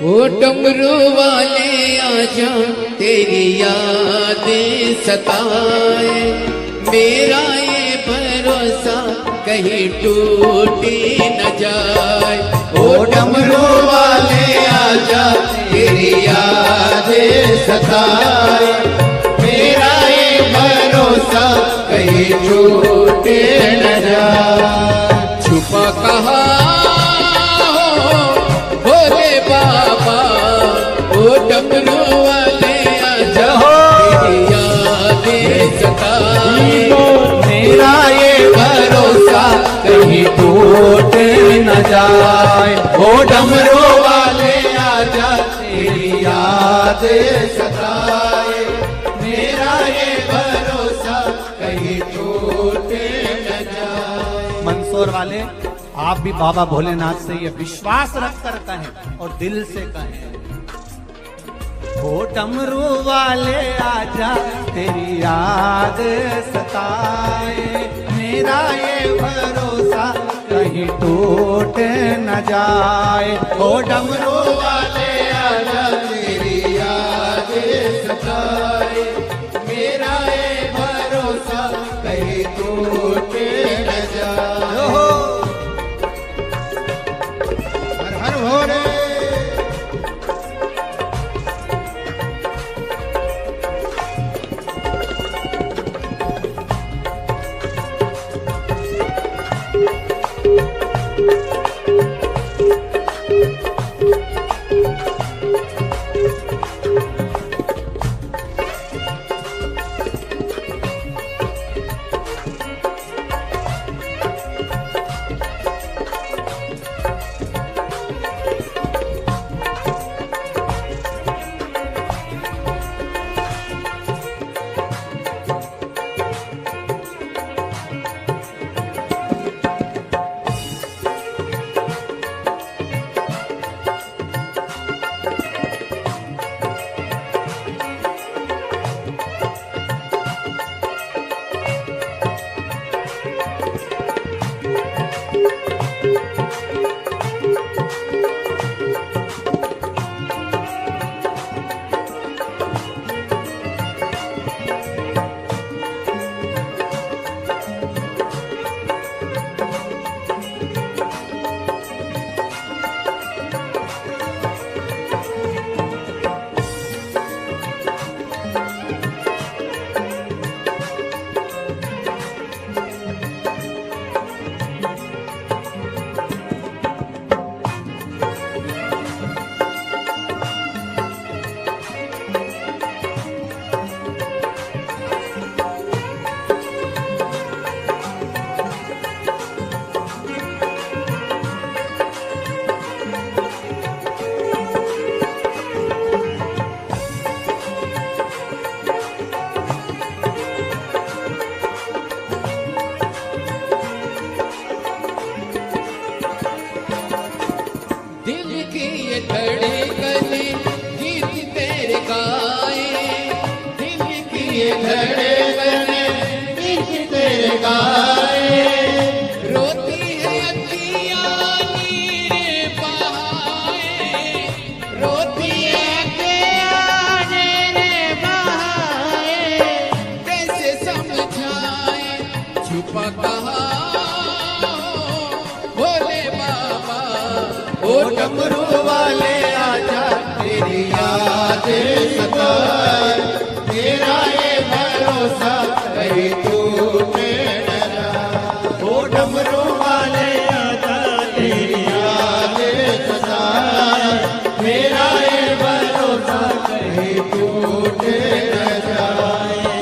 ओ डमरू वाले आजा तेरी यादें सताए, मेरा ये भरोसा कहीं टूटी न जाए। ओ डमरू वाले आजा तेरी यादें सताए, मेरा ये भरोसा कहीं टूटे न जाए। छुपा कहाँ हो भोले बाबा, ओ डमरू वाले आजा तेरी यादें सताए, मेरा ये भरोसा कहीं टूटे न जाए। ओ डमरू वाले आजा तेरी यादें सताए, मेरा ये भरोसा कहीं टूटे न जाए। मंदसौर वाले आप भी बाबा भोलेनाथ से ये विश्वास रख कर कहें और दिल से कहें, ओ डमरू वाले आजा तेरी याद सताए, मेरा ये भरोसा कहीं टूटे न जाए। ओ डमरू वाले आजा तेरी याद सताए, मेरा ये भरोसा कहीं टूटे न जाए। हर हर भोले। धड़कने गीत तेरे गाए, दिल की ये धड़कने गीत तेरे गाए, रोती है अखियाँ नीर बहाए, रोती है अखियाँ नीर बहाए, कैसे समझाए छुपा कहाँ भोले बाबा, ओ डमरू वाले आजा तेरी याद सताए, तेरा ये भरोसा कहीं टूटे न जाए। ओ डमरू वाले आजा तेरी याद सताए, मेरा ये भरोसा कहीं टूटे न जाए।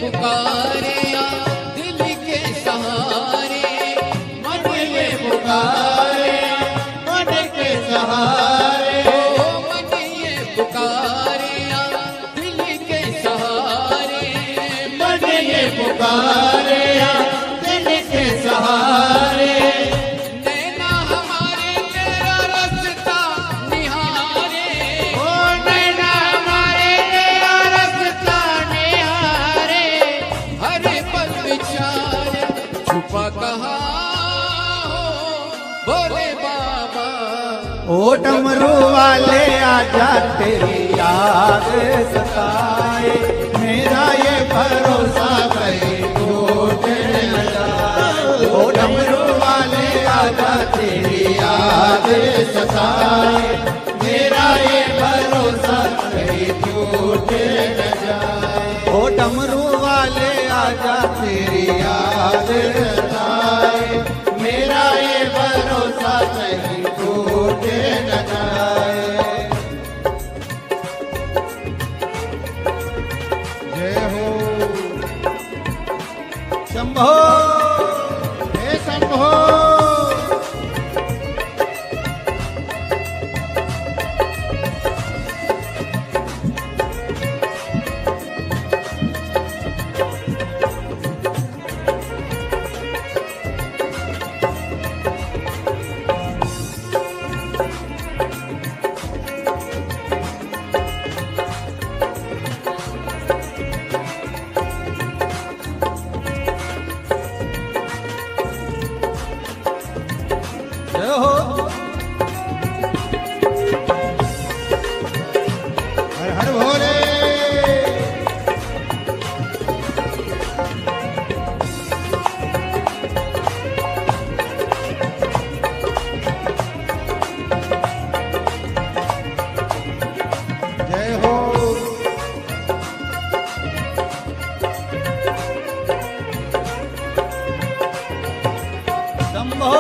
पुकारे या दिल के सहारे, मन ये पुकारे मन के सहारे, ओ मन ये पुकारे या दिल के सहारे, मन ये पुकारे दिल के सहारे। नैना हमारे तेरा रास्ता निहारे, ओ नैना हमारे तेरा रास्ता निहारे, हर पल विचार छुपा कहाँ हो भोले बाबा। ओ डमरू वाले आजा तेरी याद सताए, मेरा ये भरोसा कहीं टूट न जाए। ओ डमरू वाले आजा तेरी याद सताए, मेरा ये भरोसा कहीं टूट न जाए। ओ डमरू वाले आजा तेरी याद सताए, मेरा ये भरोसा कहीं टूट न जाए। जय हो शंभो, हे शंभो। जय हो हर हर भोले। जय हो शंभो।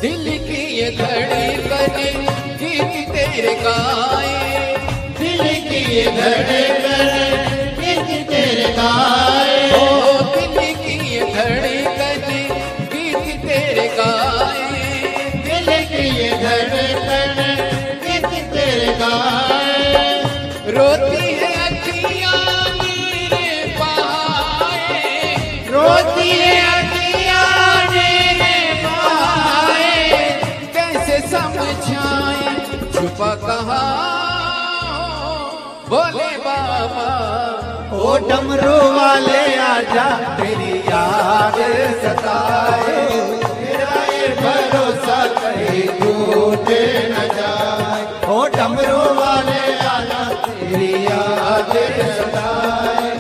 दिल की ये धड़कने गीत तेरे गाए, दिल की ये धड़कन गीत तेरे गाए, ओ दिल की ये धड़कने गीत तेरे गाए, दिल की ये धड़कन गीत तेरे गाए। रोती है अखियाँ मेरे बहाए, रोती है अखियाँ मेरे बहाए, कैसे समझाए छुपा कहाँ हो भोले बाबा। ओ डमरू वाले आजा तेरी याद सताए, मेरा ये भरोसा कहीं टूट न जाए। ओ डमरू वाले आजा तेरी याद सताए,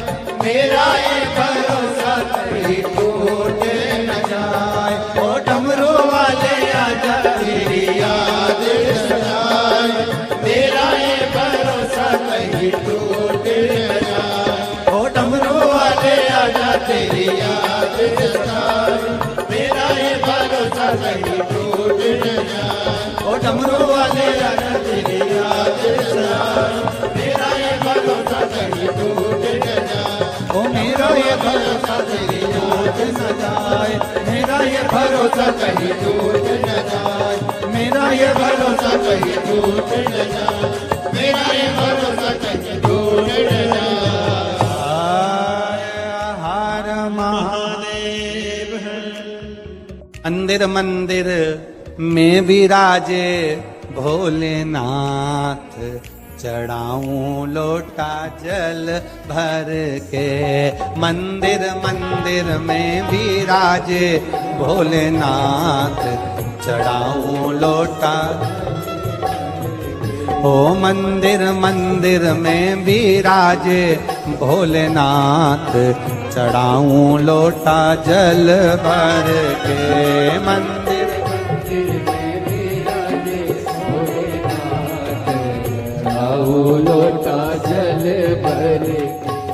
मेरा ये भरोसा कहीं टूट न जाए। ओ डमरू वाले आजा तेरी याद सताए, मेरा ये भरोसा कहीं टूट न जाए। ओ डमरू वाले आजा तेरी याद सताए, मेरा ये भरोसा कहीं टूट न जाए। ओ डमरू वाले आजा तेरी याद सताए, मेरा ये भरोसा कहीं टूट न जाए। ओ मेरा ये भरोसा तेरी याद सताए, मेरा ये भरोसा कहीं टूट न जाए। मेरा ये भरोसा कहीं टूट न जाए, मेरा ये भरोसा कहीं टूट न जाए। हर महादेव। मंदिर मंदिर में विराजे भोलेनाथ, चढ़ाऊं लोटा जल भर के। मंदिर मंदिर में विराजे भोलेनाथ, चढ़ाऊं लोटा। ओ मंदिर मंदिर में विराजे भोलेनाथ, चढ़ाऊं लोटा जल भर के। मंदिर मंदिर में विराजे भोलेनाथ, चढ़ाऊं लोटा जल भर के।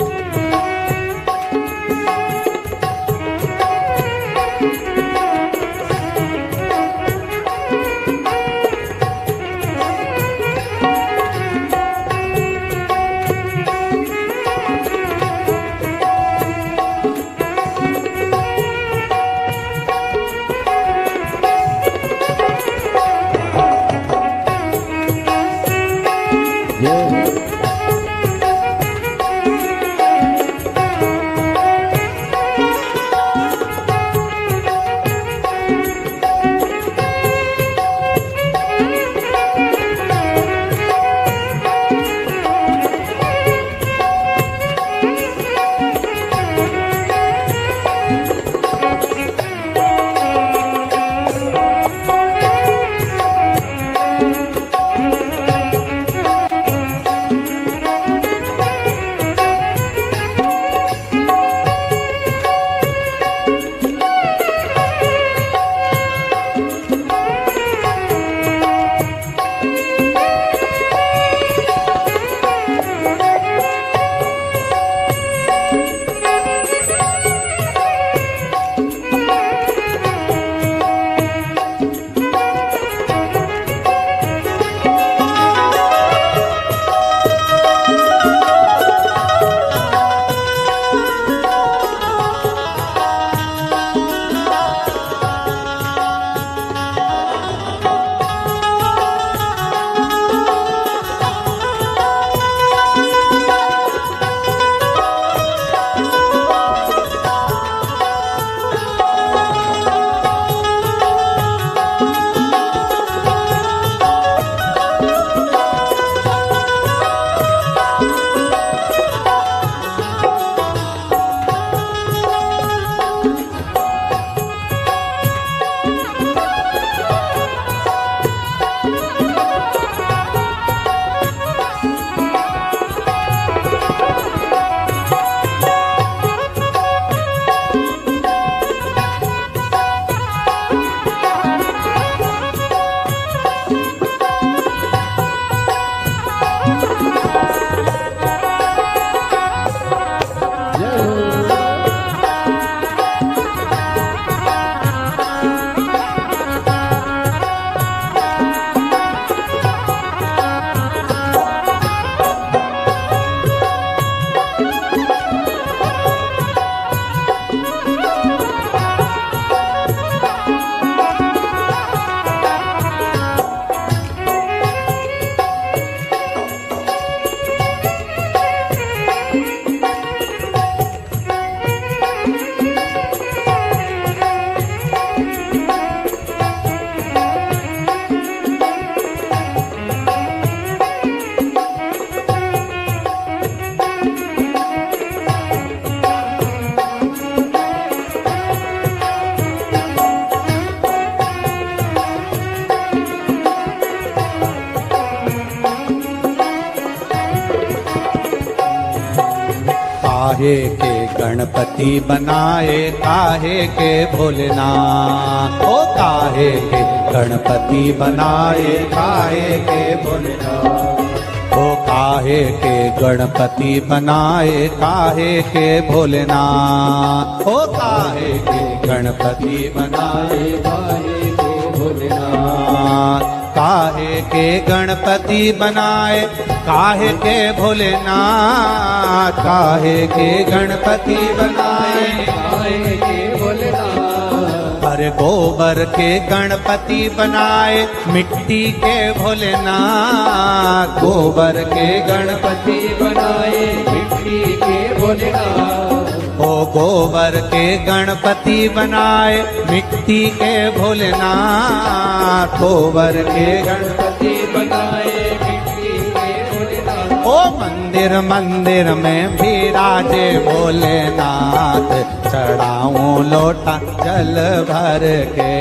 काहे के गणपति बनाए काहे के भोलेनाथ, ओ काहे के गणपति बनाए काहे के भोलेनाथ, ओ काहे के गणपति बनाए काहे के भोलेनाथ, ओ काहे के गणपति बनाए काहे के भोलेनाथ, काहे के गणपति बनाए काहे के भोलेनाथ, काहे के गणपति बनाए काहे के भोलेनाथ, अरे गोबर के गणपति बनाए मिट्टी के भोलेनाथ, गोबर के गणपति बनाए मिट्टी के भोलेनाथ, ओ गोबर के गणपति बनाए मिट्टी के भोलेनाथ, गोबर के गणपति बनाए मिट्टी के भोलेनाथ, ओ मंदिर मंदिर में विराजे भोलेनाथ, चढ़ाऊं लोटा जल भर के,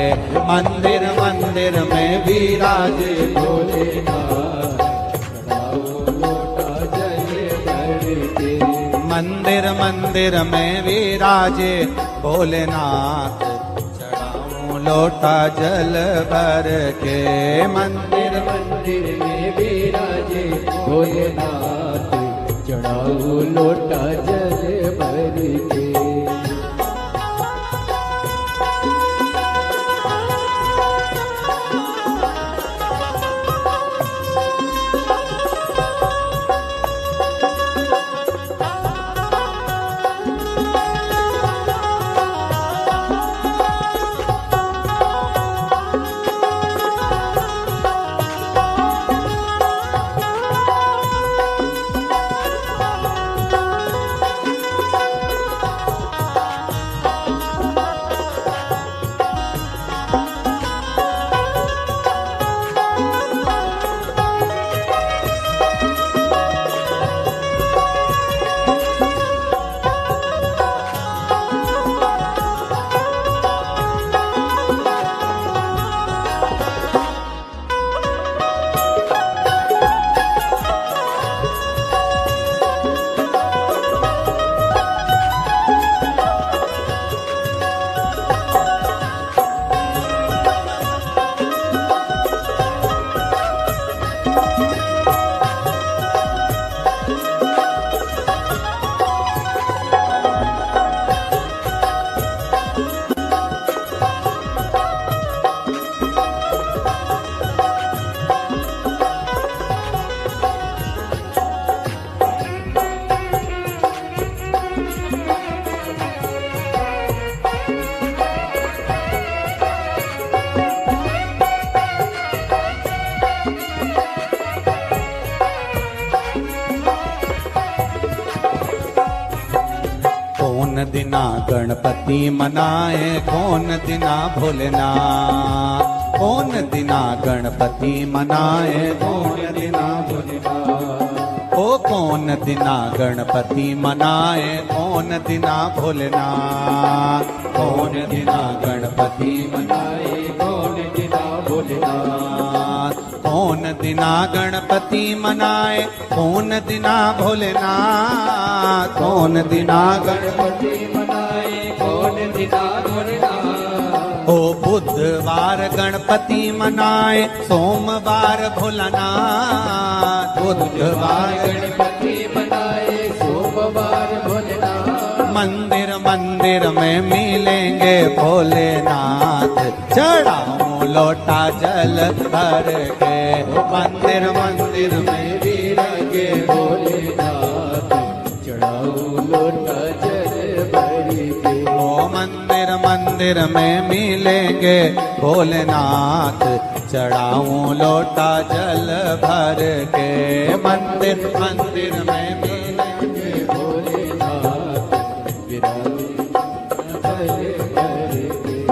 मंदिर मंदिर में विराजे भोलेनाथ, चढ़ाऊं लोटा जल भर के, मंदिर मंदिर में विराजे भोलेनाथ, चढ़ाऊं लोटा जल भर के, मंदिर मंदिर में विराजे भोलेनाथ, चढ़ाऊं लोटा जल भर के। कौन दिना गणपति मनाए कौन दिना भोलेनाथ, कौन दिना गणपति मनाए कौन दिना भोलेनाथ, ओ कौन दिना गणपति मनाए कौन दिना भोलेनाथ, कौन दिना गणपति मनाए कौन दिना भोलेनाथ, कौन दिना गणपति मनाए कौन दिना भोलेनाथ, कौन दिना गणपति मनाए कौन दिना भोलेनाथ, ओ बुधवार गणपति मनाए सोमवार भोलानाथ, बुधवार गणपति मनाए सोमवार भोलेनाथ, मंदिर मंदिर में मिलेंगे भोलेनाथ, चढ़ाऊं लोटा जल भर के, मंदिर मंदिर में मिलेंगे भोलेनाथ, चढ़ाऊं लोटा जल भर के, ओ मंदिर मंदिर में मिलेंगे भोलेनाथ, चढ़ाऊं लोटा जल भर के, मंदिर मंदिर में मिलेंगे भोलेनाथ, विराजे जल भर के।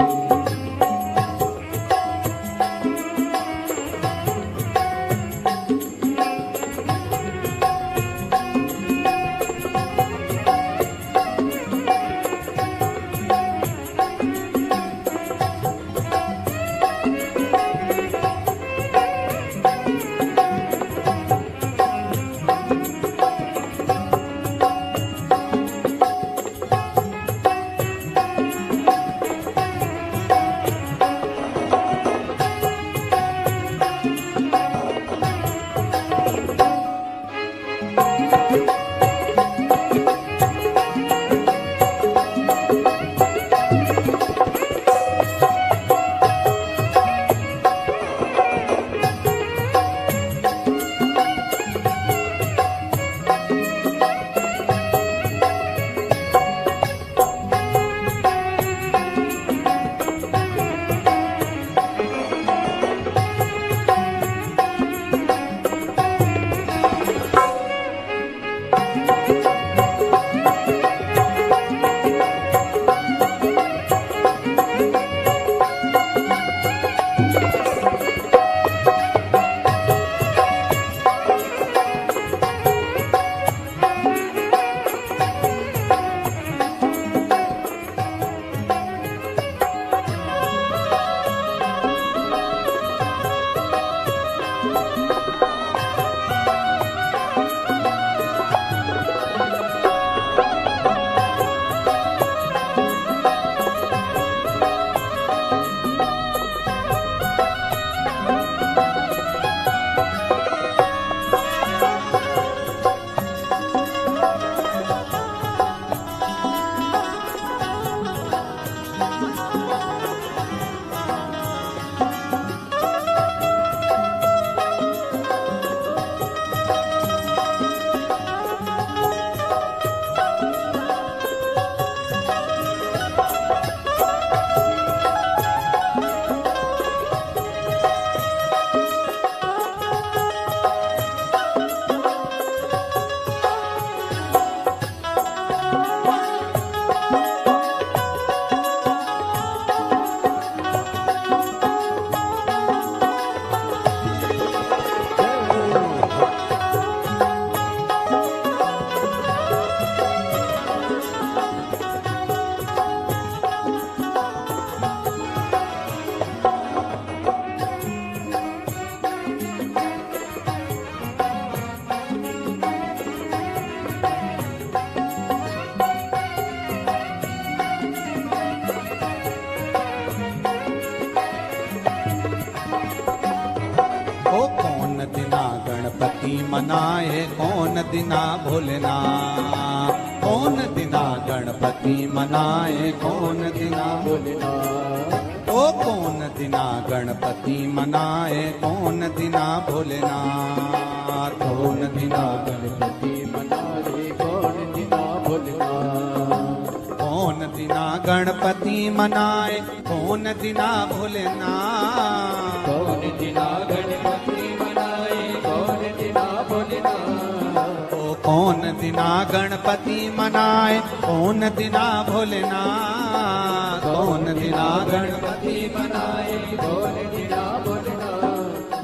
दिना भोलेनाथ, कौन दिना गणपति मनाए, कौन दिना भोलेनाथ, ओ कौन दिना गणपति मनाए, कौन दिना भोलेनाथ, कौन दिना गणपति मनाए, कौन दिना भोलेनाथ, कौन दिना गणपति मनाए, कौन दिना भोलेनाथ, कौन दिना गणपति मनाए, कौन दिना भोलेनाथ, ओ कौन दिना गणपति मनाए, कौन दिना भोलेनाथ, कौन दिना गणपति मनाए, कौन दिना भोलेनाथ,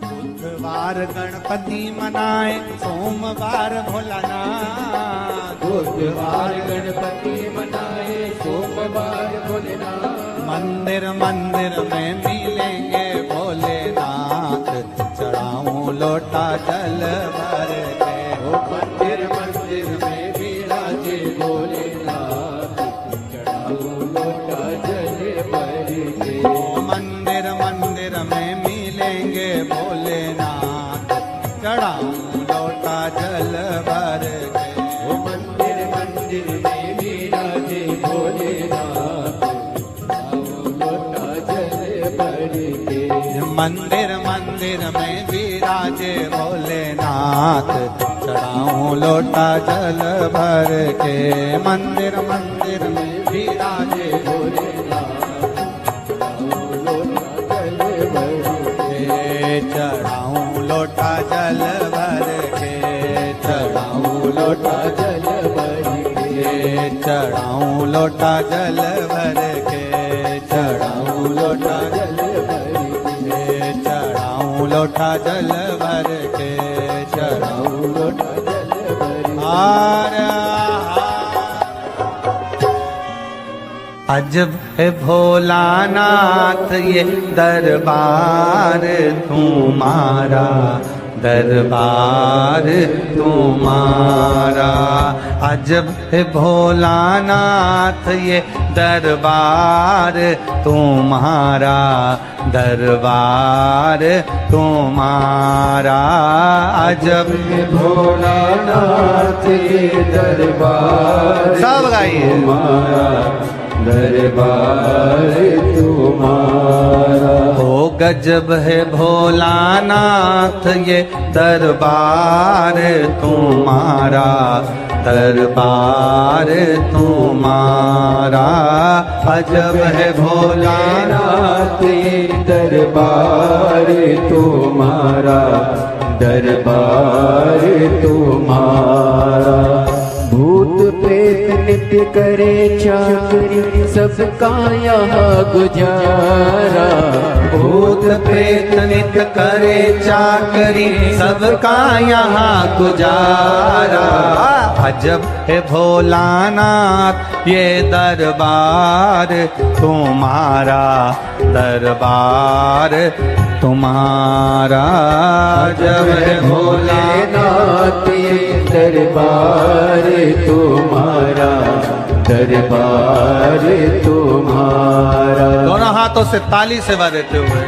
बुधवार गणपति मनाए, सोमवार भोलानाथ, बुधवार गणपति मनाए, सोमवार भोलेनाथ, मंदिर मंदिर में मिलेंगे भोलेनाथ, चढ़ाऊं लोटा जल भर के, ओ मंदिर मंदिर में विराजे भोलेनाथ, चढ़ाओ लोटा जल भर के, ओ मंदिर मंदिर में मिलेंगे भोलेनाथ, चढ़ाऊं लोटा जल भर के, ओ मंदिर मंदिर में विराजे भोलेनाथ, चढ़ाओ लोटा जल भर के, मंदिर मंदिर में विराजे भोलेनाथ, चढ़ाऊं लोटा जल भर के, मंदिर मंदिर में विराजे भोलेनाथ, चढ़ाओ लोटा जल भर के, चढ़ाऊं लोटा जल भर के, चढ़ाऊं लोटा जल भर के, चढ़ाऊं लोटा जल भर के, चढ़ाऊं लोटा जल भर के, चढ़ाऊं लोटा जल भर के, चढ़ाऊं लोटा जल भर के, हार अजब है भोलानाथ ये दरबार तुम्हारा, दरबार तुम्हारा, अजब है भोलानाथ ये दरबार तुम्हारा, दरबार तुम्हारा, अजब है भोलानाथ ये दरबार सब गाइए तुम्हारा, दरबार तुम्हारा, ओ गजब है भोलानाथ ये दरबार तुम्हारा, दरबार तुम्हारा, अजब है भोलानाथ ये दरबार तुम्हारा, दरबार तुम्हारा, भूत प्रेत नित्य करे चाकरी, सबका यहाँ गुजारा, भूत प्रेत नित करे चाकरी, सबका यहाँ गुजारा, अजब है भोलानाथ ये दरबार तुम्हारा, दरबार तुम्हारा, अजब है भोलेनाथ ये दरबार तुम्हारा, दरबार तुम्हारा, दोनों हाथों से ताली से बजाते हुए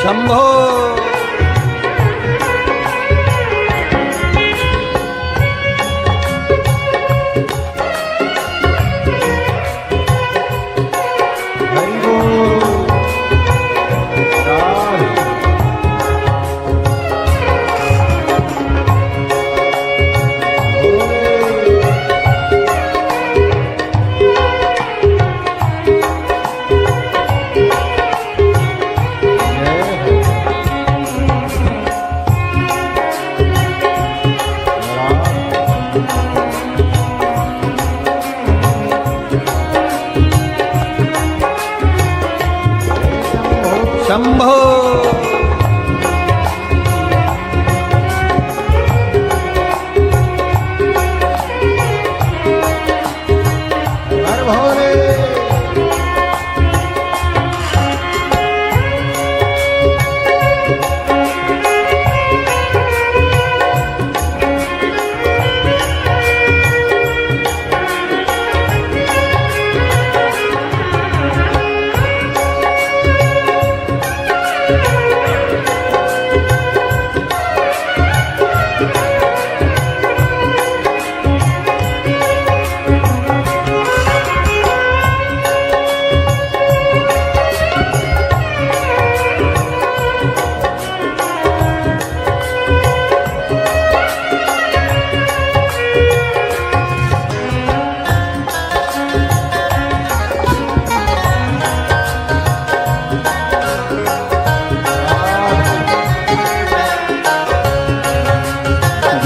शंभो शंभो हर भोले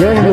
जय हो।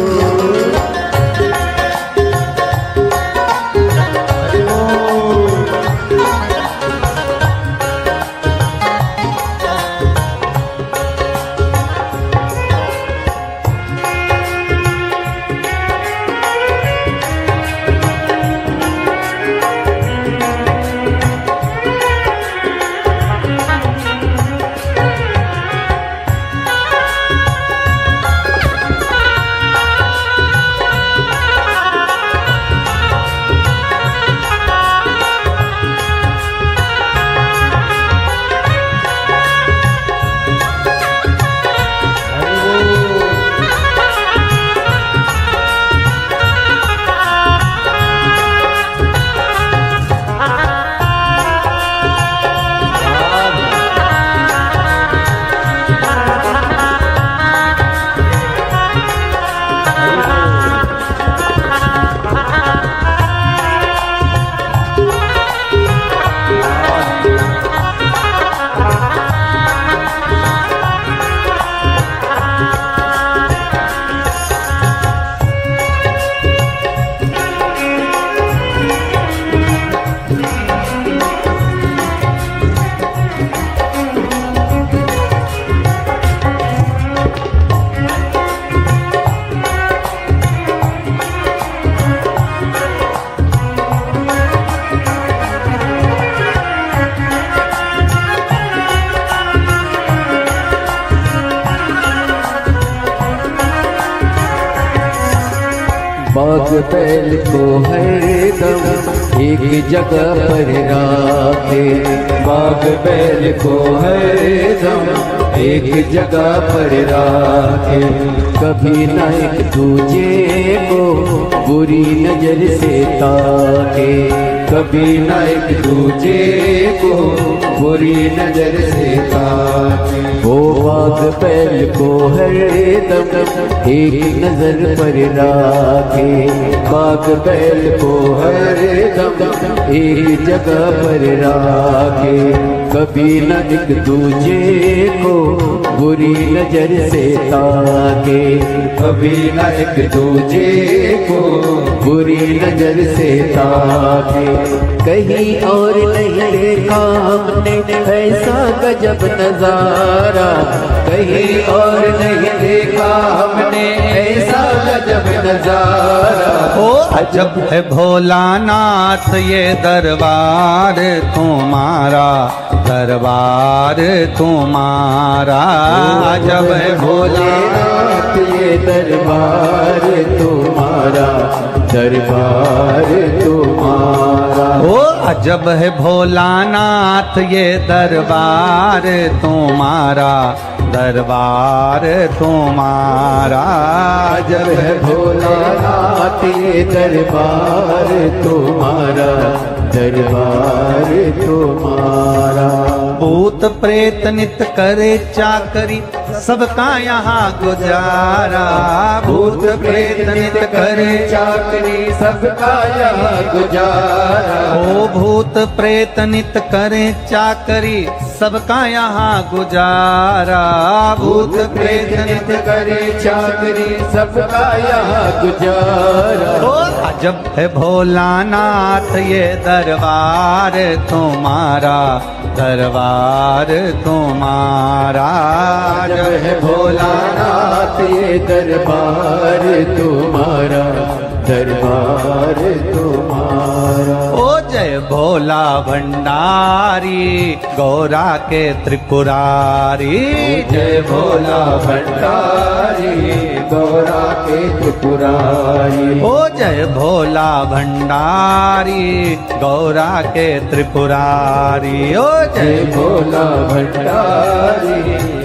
बाग बैल को हरदम एक जगह पर राखे, बाग बैल को हरदम एक जगह पर राखे, कभी न एक दूजे को बुरी नजर से ताके, कभी न एक दूजे को बुरी नजर से ताके। वो बाग बैल को हरदम एक नजर पर राखे, बाग बैल को हरदम एक जगह पर राखे, कभी न एक दूजे को बुरी नजर से ताके, कभी न एक दूजे को बुरी नजर से ताके। कहीं और नहीं देखा हमने ऐसा गजब नजारा, कहीं और नहीं देखा हमने ऐसा गजब नजारा। ओ अजब है भोलानाथ ये दरबार तुम्हारा, दरबार तुम्हारा। अजब है भोलेनाथ ये दरबार तुम्हारा, दरबार तुम्हारा। ओ अजब है भोलानाथ ये दरबार तुम्हारा, दरबार तुम्हारा। अजब है भोलानाथ ये दरबार तुम्हारा, दरबार तुम्हारा। भूत प्रेत नित करे चाकरी सबका यहाँ गुजारा, भूत प्रेत नित करे चाकरी सबका यहाँ गुजारा। ओ भूत प्रेत नित करे चाकरी सबका यहाँ गुजारा, भूत प्रेत नित करे चाकरी सबका यहाँ गुजारा। ओ अजब है भोलानाथ ये दरबार तुम्हारा, दरबार तुम्हारा। अजब है भोलानाथ ये दरबार तुम्हारा, दरबार तुम्हारा। ओ जय भोला भंडारी गौरा के त्रिपुरारी, जय भोला भंडारी गौरा के त्रिपुरारी। ओ जय भोला भंडारी गौरा के त्रिपुरारी। ओ जय भोला भंडारी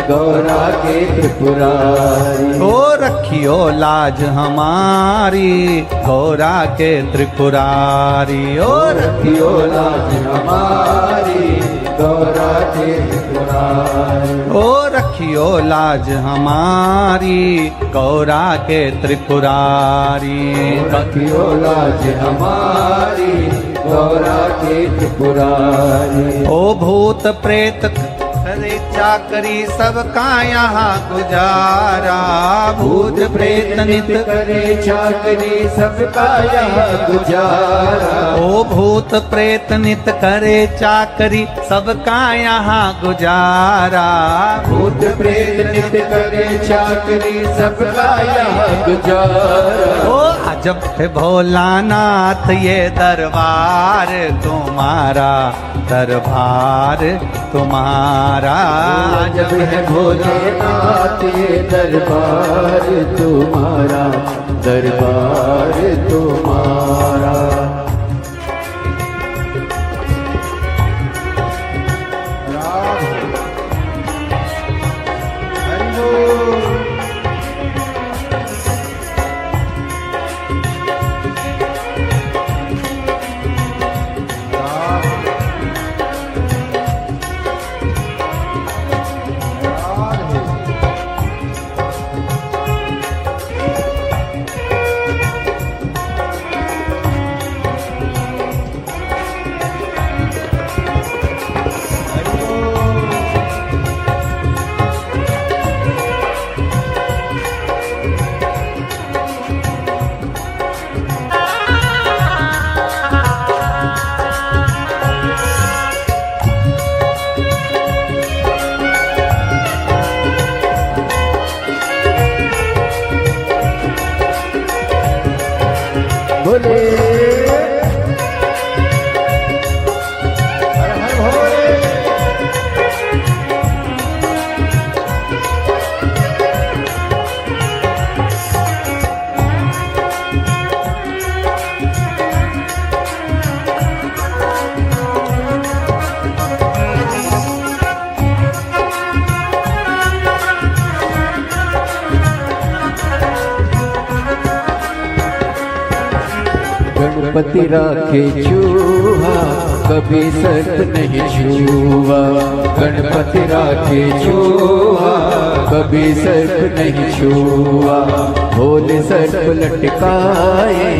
गौरा के त्रिपुरारी। ओ रखियो लाज हमारी गौरा के त्रिपुरारी। ओ रखियो लाज हमारी गौरा के त्रिपुरारी। ओ रखियो लाज हमारी गौरा के त्रिपुरारी। रखियो लाज हमारी गौरा के त्रिपुरारी। ओ भूत प्रेत करे चाकरी सबका यहाँ गुजारा, भूत प्रेत नित करे चाकरी सबका यहाँ गुजारा। ओ भूत प्रेत नित करे चाकरी सबका यहाँ गुजारा। भूत प्रेत नित करे चाकरी सबका यहाँ गुजारा। ओ अजब है भोलानाथ ये दरबार तुम्हारा, दरबार तुम्हारा। जब है भोलेनाथ ये दरबार तुम्हारा, दरबार तुम्हारा। भोले हर हर भोले। गणपति राखे चूहा कभी सर्प नहीं छुआ। गणपति राखे चूहा कभी सर्प नहीं छुआ। भोले सर्प लटकाए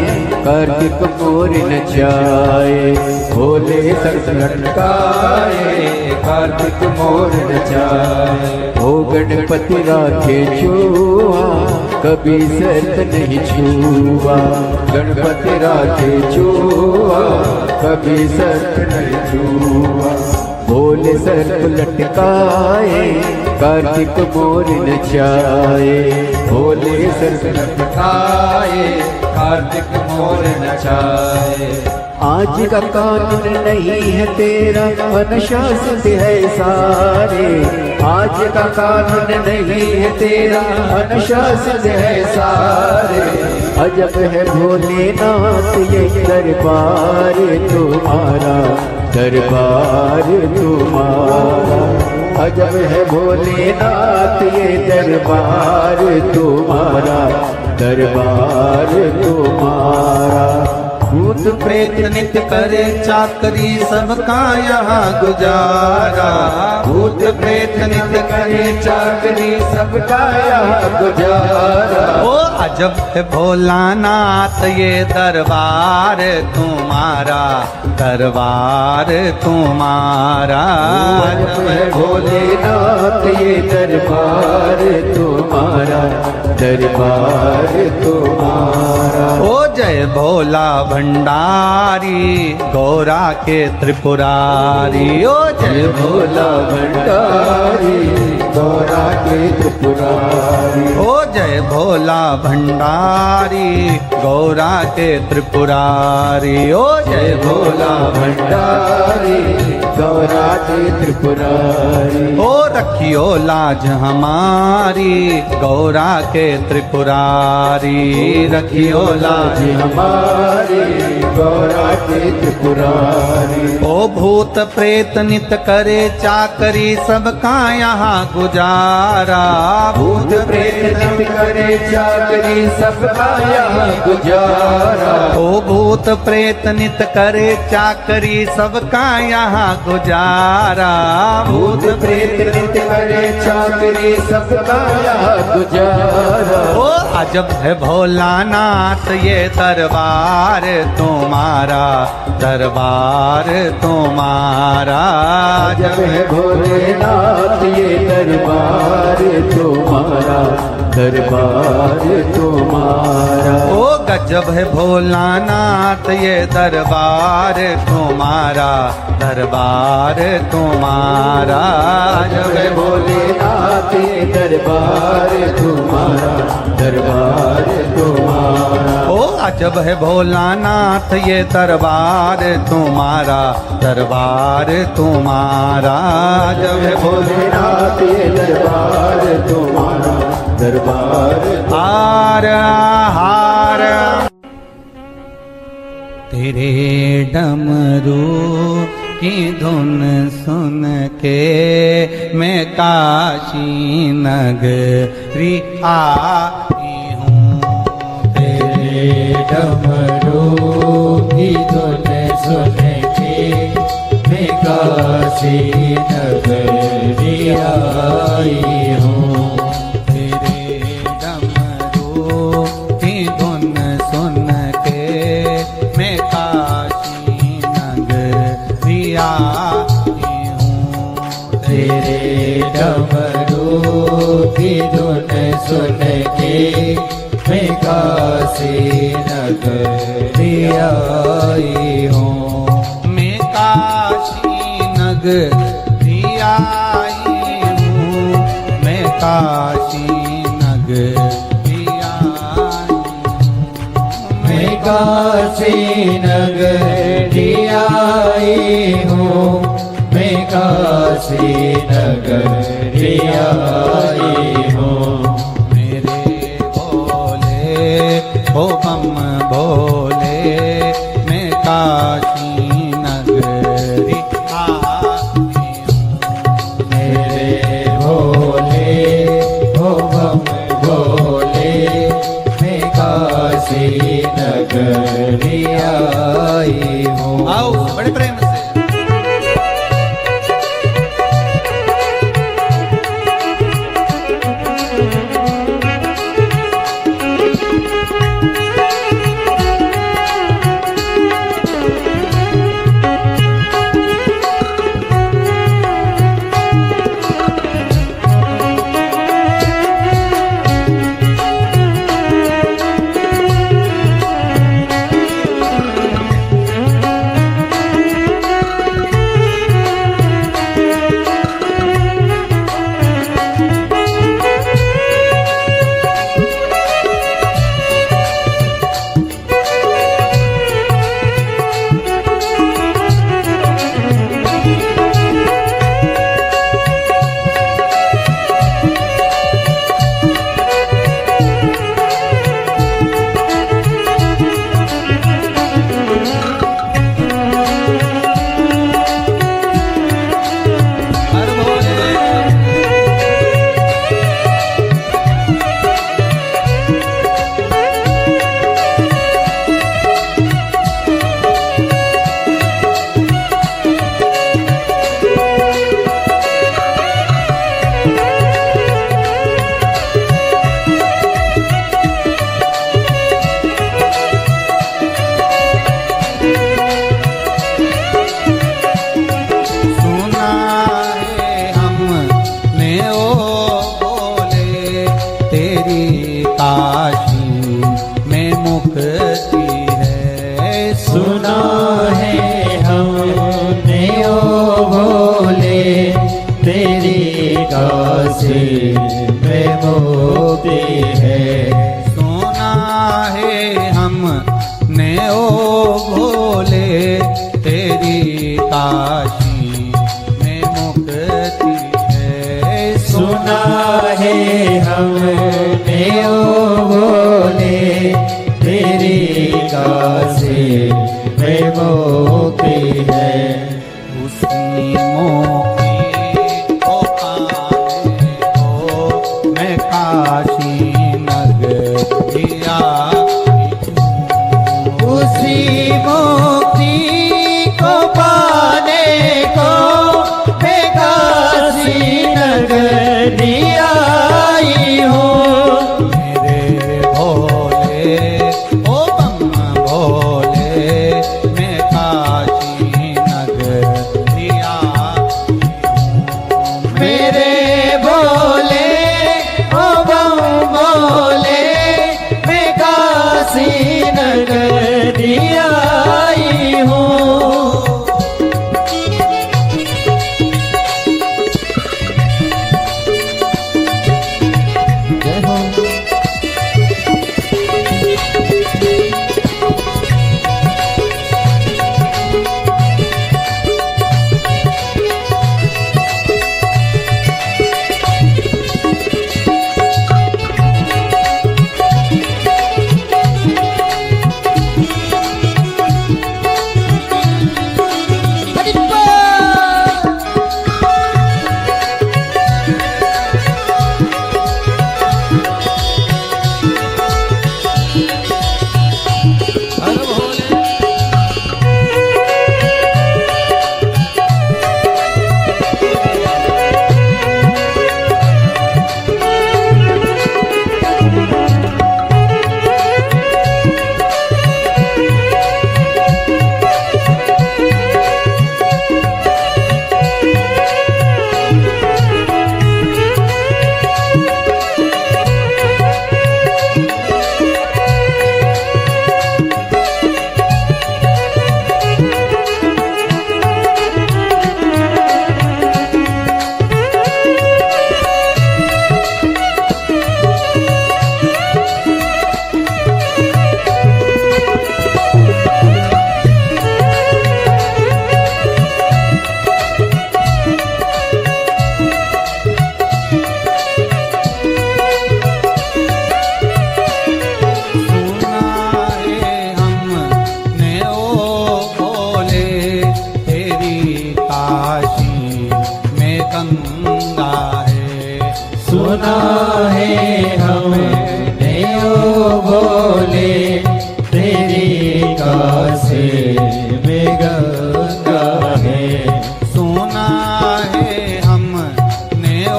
कार्तिक मोर नचाए। भोले सर्प लटकाए कार्तिक मोर नचाए। ओ गणपति राखे चूहा कभी सर्प नहीं छुआ। गणपति राखे चूहा कभी सर्प नहीं छुआ। भोले सर्प लटकाए कार्तिक मोर नचाए। भोले सर्प लटकाए कार्तिक मोर नचाए। आज का कानून नहीं है तेरा अनुशासित है सारे। आज का कानून नहीं है तेरा अनुशासित है सारे। अजब है भोलेनाथ ये दरबार तुम्हारा, दरबार तुम्हारा। अजब है भोलेनाथ ये दरबार तुम्हारा, दरबार तुम्हारा। भूत प्रेत नित करे चाकरी सबका यहाँ गुजारा। भूत प्रेत नित करे चाकरी सबका यहाँ गुजारा। ओ अजब है भोलानाथ ये दरबार तुम्हारा, दरबार तुम्हारा। अजब है भोलेनाथ ये दरबार तुम्हारा, दरबार तुम्हारा। ओ जय भोला भंडारी गौरा के त्रिपुरारी। ओ जय भोला भंडारी गौरा के त्रिपुरारी। ओ जय भोला भंडारी गौरा के त्रिपुरारी। ओ जय भोला भंडारी गौरा के त्रिपुरारी। ओ रखियो लाज हमारी गौरा के त्रिपुरारी। रखियो लाज हमारी गौरा के त्रिपुरारी। ओ भूत प्रेत नित करे चाकरी सबका यहाँ गुजारा। भूत प्रेत नित करे चाकरी सबका यहाँ गुजारा। ओ भूत प्रेत नित करे चाकरी सबका यहाँ गुजारा। भूत प्रेत नित करे चाकरी सबका यहाँ गुजारा। ओ अजब है भोलानाथ ये दरबार तुम्हारा, दरबार तुम्हारा। अजब है भोलेनाथ ये दरबार तुम्हारा, दरबार तुम्हारा। ओ गजब है भोलानाथ ये दरबार तुम्हारा, दरबार तुम्हारा। गजब है भोलेनाथ ये दरबार तुम्हारा, दरबार तुम्हारा। ओ अजब है भोलानाथ ये दरबार तुम्हारा, दरबार तुम्हारा। गजब है भोलेनाथ ये दरबार तुम्हारा, दरबार। हार हार तेरे डमरू की धुन सुन के मैं काशी नगरी आई हूँ। तेरे डमरू की धुन सुन के मैं काशी नगरी आई हूँ। तेरे डमरू की धुन सुन के मैं काशी नगरी आई हूँ। तेरे डमरू की धुन सुन के मैं काशी नगरी आई हूँ। मैं काशी नगरी आई हूँ, मैं काशी नगरी आई हूँ। मैं काशी नगरी आई हूँ, मैं काशी नगरी आई हूँ। मेरे भोले ओ बम भोले मैं काशी नगरी आई हूँ। मेरे भोले हो बम भोले मैं काशी नगरी आई हूँ। आओ बड़े प्रेम से। काशी में मोती है। सोना है हमने ओ भोले तेरी काशी में मुक्ति है। सुना है हमने ओ भोले तेरी काशी में मोती तेरी आई हूँ। जय हो। सुना है हमने ओ भोले तेरी काशी में गंगा है। सुना है हमने ओ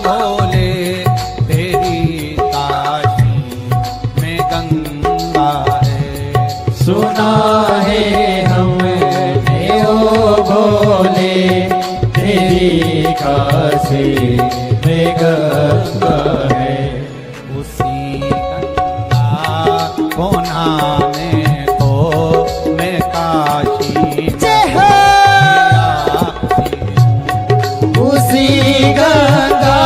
भोले तेरी काशी में गंगा है। सुना है हमने ओ भोले तेरी काशी में गंगा है। उसी गंगा को नहाने को मैं काशी उसी गंगा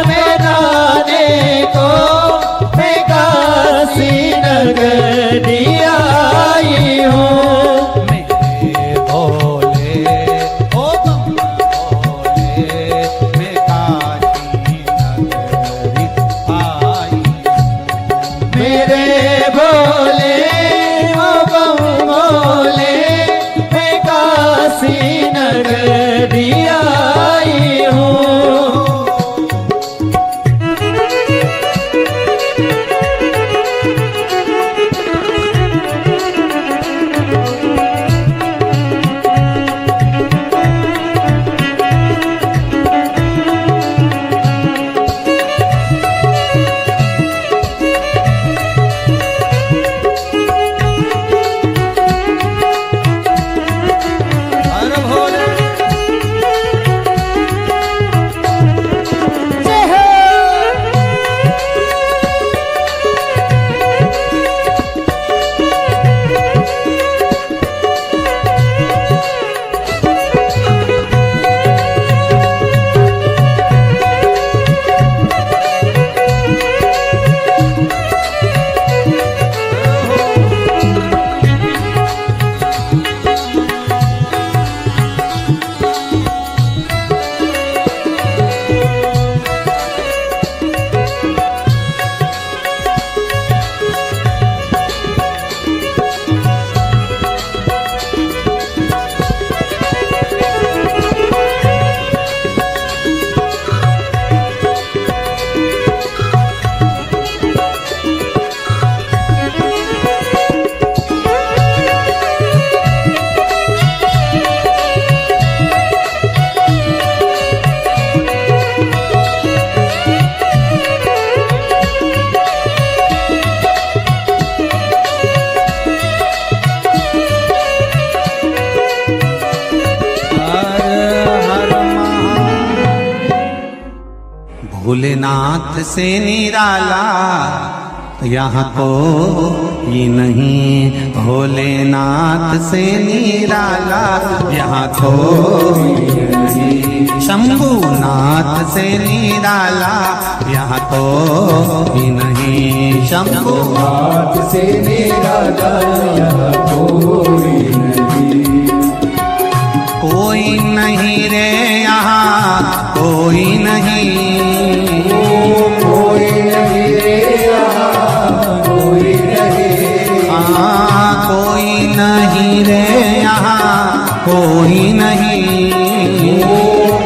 में नहाने को मैं काशी नगरी आई हूँ। मेरे भोले ओ भोले मैं काशी नगरी आई। मेरे भोले ओ भोले मैं काशी नगरी आई हूँ। हर भोले भोलेनाथ से निराला यहाँ को ही नहीं, भोलेनाथ से निराला यहाँ कोई नहीं, शंभुनाथ से निराला यहाँ कोई नहीं, शंभुनाथ से निराला यहाँ कोई नहीं, कोई नहीं रे यहाँ कोई नहीं, कोई नहीं रे यहाँ कोई नहीं, कोई नहीं रे यहाँ कोई नहीं,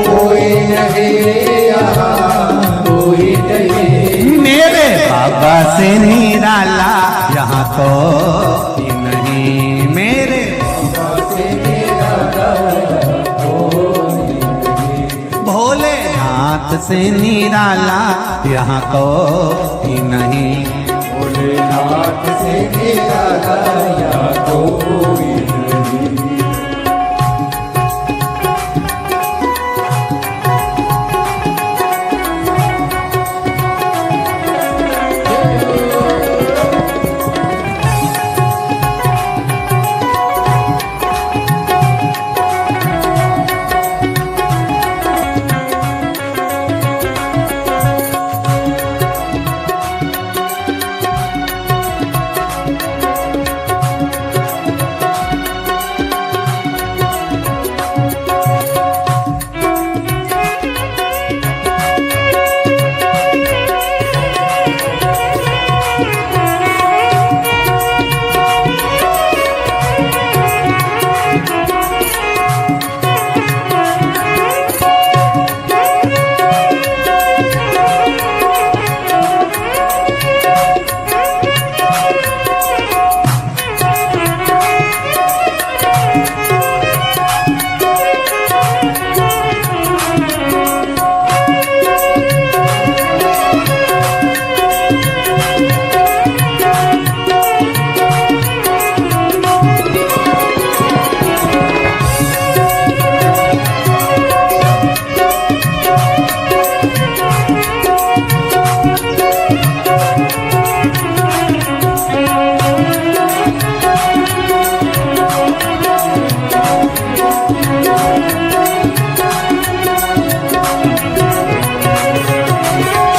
कोई नहीं रे यहाँ कोई नहीं, मेरे बाबा से निराला यहाँ कोई नहीं, मेरे बाबा से निराला यहाँ कोई नहीं, भोलेनाथ से निराला यहाँ कोई नहीं, भोलेनाथ से निराला यहाँ कोई नहीं।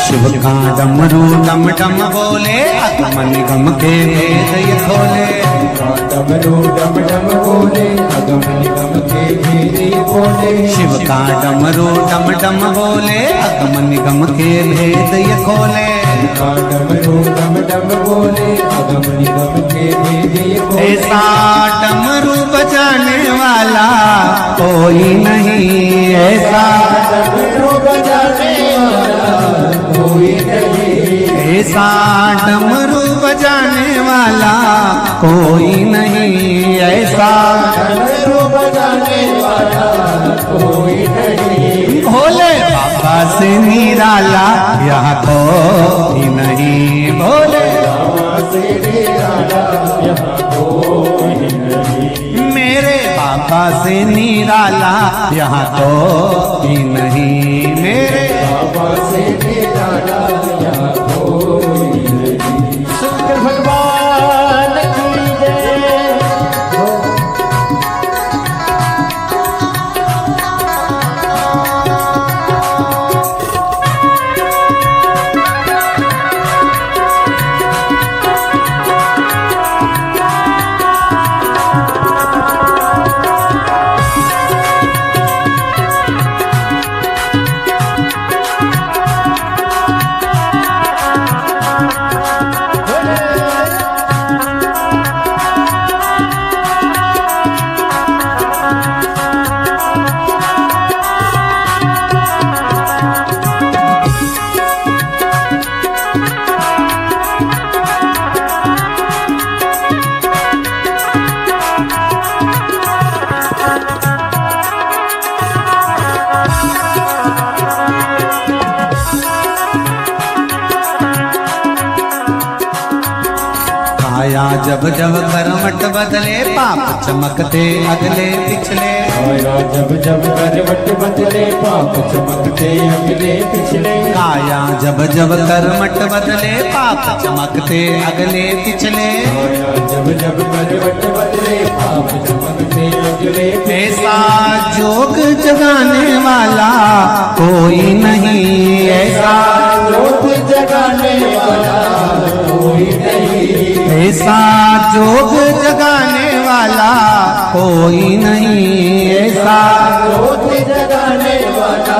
शिव का डमरू डम डम बोले, अगम निगम के भेद ये खोले, डमरू डम डम बोले, अगम निगम के भेद ये खोले, शिव का डमरू डम डम बोले, अगम निगम के भेद ये खोले, डमरू डम डम बोले, अगम निगम के भेद ये खोले, ऐसा डमरू बजाने वाला कोई नहीं, ऐसा डमरू बजाने वाला कोई नहीं, ऐसा डमरू बजाने वाला कोई नहीं, ऐसा डमरू बजाने वाला कोई नहीं, भोले बाबा से निराला यहाँ कोई नहीं, भोले बाबा से निराला यहाँ कोई नहीं, मेरे बाबा से निराला यहाँ कोई नहीं, मेरे बाबा से निराला यहाँ कोई नहीं। शंकर भगवान की जय। काया जब जब करवट बदले पाप चमकते अगले पिछले। काया जब जब करवट बदले पाप चमकते अगले पिछले। काया जब जब करवट बदले पाप चमकते अगले पिछले। काया जब जब करवट बदले पाप चमकते अगले पिछले। ऐसा जोग जगाने वाला कोई नहीं, ऐसा जोग जगाने वाला कोई नहीं। ऐसा जोग जगाने वाला कोई नहीं, ऐसा जोग जगाने वाला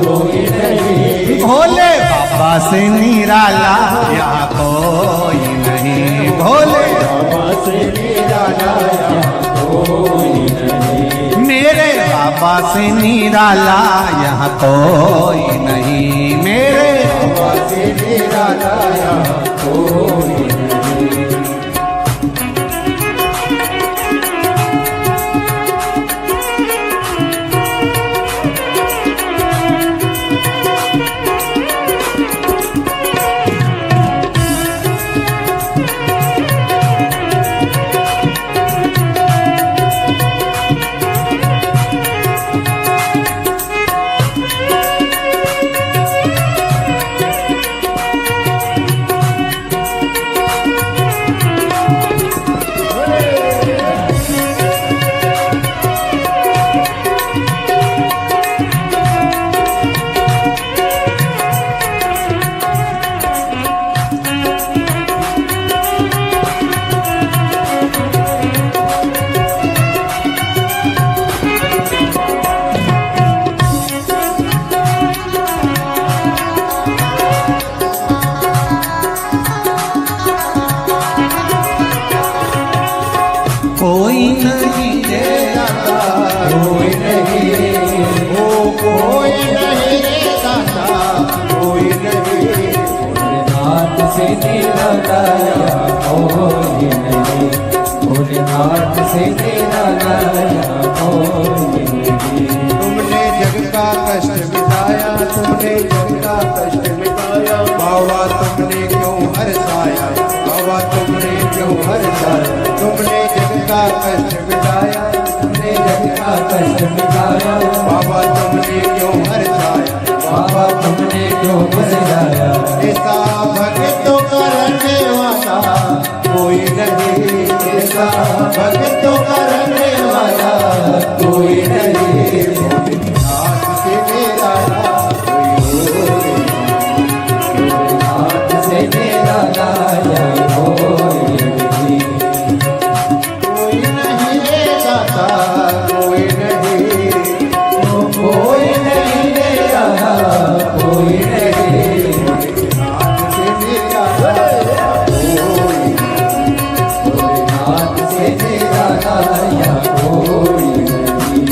कोई नहीं। भोले बाबा से निराला यहाँ कोई नहीं, भोले बाबा से निराला यहाँ कोई नहीं। मेरे बाबा से निराला यहाँ कोई नहीं, मेरे बाबा से निराला यहाँ कोई नहीं। कोई नहीं रे दाता कोई नहीं, ओ कोई नहीं रे दाता कोई नहीं। भोलेनाथ से निराला कोई नहीं, भोलेनाथ से निराला कोई नहीं। तुमने जग का कष्ट मिटाया, तुमने जग का कष्ट मिटाया। बाबा तुमने क्यों हरसाया, बाबा तुमने क्यों हरसाया। तुमने जग का कष्ट मिटाया, तुमने जग का कष्ट मिटाया। बाबा तुमने क्यों हरसाया, बाबा तुमने क्यों हरसाया। ऐसा भक्तों का रहने वाला कोई नहीं, ऐसा भक्तों का रहने वाला कोई नहीं। भोलेनाथ से निराला कोई नहीं, भोलेनाथ से निराला कोई नहीं। कोई नहीं रे दाता कोई नहीं, ओ कोई नहीं रे दाता कोई नहीं। भोलेनाथ से निराला कोई नहीं, भोलेनाथ से निराला कोई नहीं।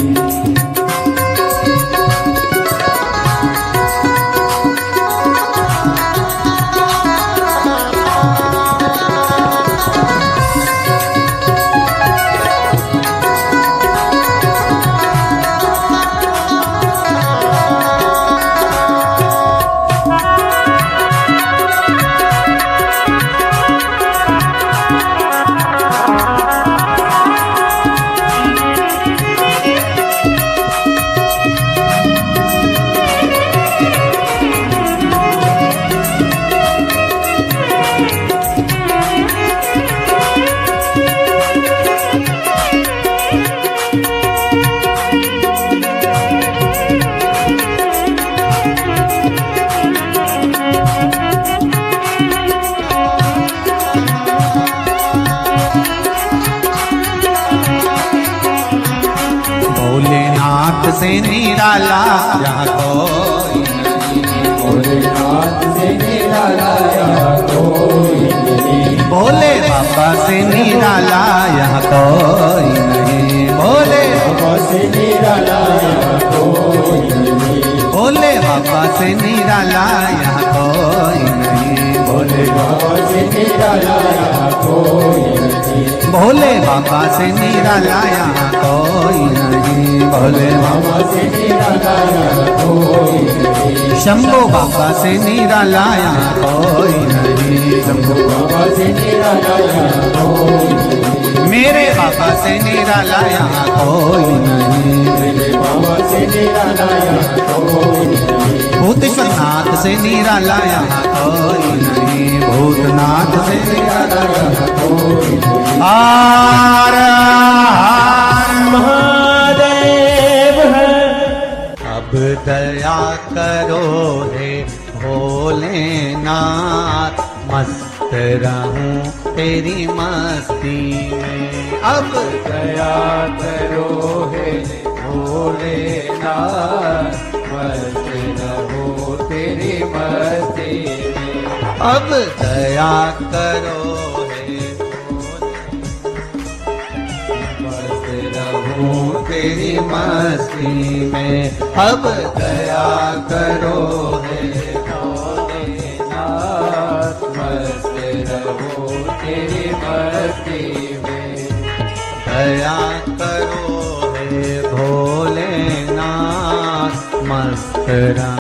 भोलेनाथ से निराला यहाँ कोई नहीं, भोलेनाथ से निराला यहाँ कोई नहीं। भोले बाबा से निराला यहाँ कोई नहीं, भोले बाबा से निराला यहाँ कोई नहीं, भोले बाबा से निराला यहाँ कोई नहीं, भोले बाबा से निराला यहाँ कोई नहीं, भोले बाबा से निराला यहाँ कोई नहीं, भोले बाबा से निराला यहाँ कोई नहीं, शंभो बाबा से निराला यहाँ कोई नहीं, शंभू बाबा से निराला निराला यहाँ कोई नहीं, मेरे बाबा से निराला यहाँ कोई नहीं, मेरे बाबा से निराला यहाँ कोई नहीं, भूतेश्वर नाथ से निराला यहाँ कोई नहीं, भूतनाथ से निराला यहाँ कोई नहीं। हर हर महादेव है। अब दया करो हे भोलेनाथ, मस्त रहूं तेरी मस्ती में। अब दया करो हे भोलेनाथ, मस्त रहो तेरी मस्ती में। अब दया करो हे मस्त रहो रहूं तेरी मस्ती में। अब दया करो हे भोलेनाथ, मस्त रहो तेरी मस्ती में। दया करो हे भोलेनाथ, मस्त रहूं